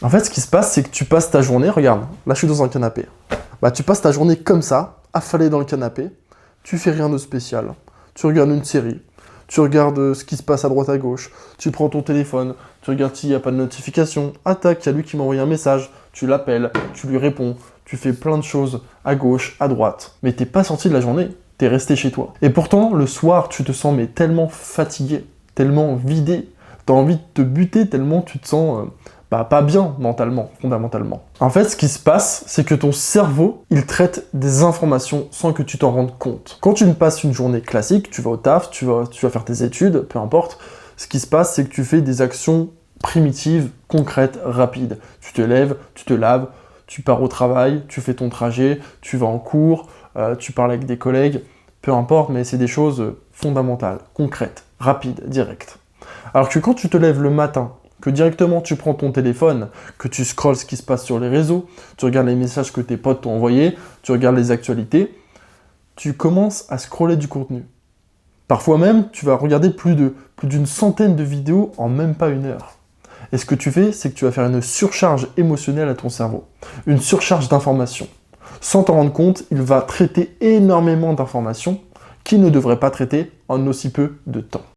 En fait, ce qui se passe, c'est que tu passes ta journée, regarde, là je suis dans un canapé. Bah, tu passes ta journée comme ça, affalé dans le canapé, tu fais rien de spécial. Tu regardes une série, tu regardes ce qui se passe à droite à gauche, tu prends ton téléphone, tu regardes s'il n'y a pas de notification, ah tac, il y a lui qui m'a envoyé un message, tu l'appelles, tu lui réponds, tu fais plein de choses à gauche, à droite. Mais t'es pas sorti de la journée, t'es resté chez toi. Et pourtant, le soir, tu te sens mais tellement fatigué, tellement vidé, t'as envie de te buter tellement tu te sens pas bien mentalement, fondamentalement. En fait, ce qui se passe, c'est que ton cerveau, il traite des informations sans que tu t'en rendes compte. Quand tu passes une journée classique, tu vas au taf, tu vas faire tes études, peu importe, ce qui se passe, c'est que tu fais des actions primitives, concrètes, rapides. Tu te lèves, tu te laves, tu pars au travail, tu fais ton trajet, tu vas en cours, tu parles avec des collègues, peu importe, mais c'est des choses fondamentales, concrètes, rapides, directes. Alors que quand tu te lèves le matin, que directement tu prends ton téléphone, que tu scrolles ce qui se passe sur les réseaux, tu regardes les messages que tes potes t'ont envoyés, tu regardes les actualités, tu commences à scroller du contenu. Parfois même, tu vas regarder plus d'une centaine de vidéos en même pas une heure. Et ce que tu fais, c'est que tu vas faire une surcharge émotionnelle à ton cerveau, une surcharge d'informations. Sans t'en rendre compte, il va traiter énormément d'informations qu'il ne devrait pas traiter en aussi peu de temps.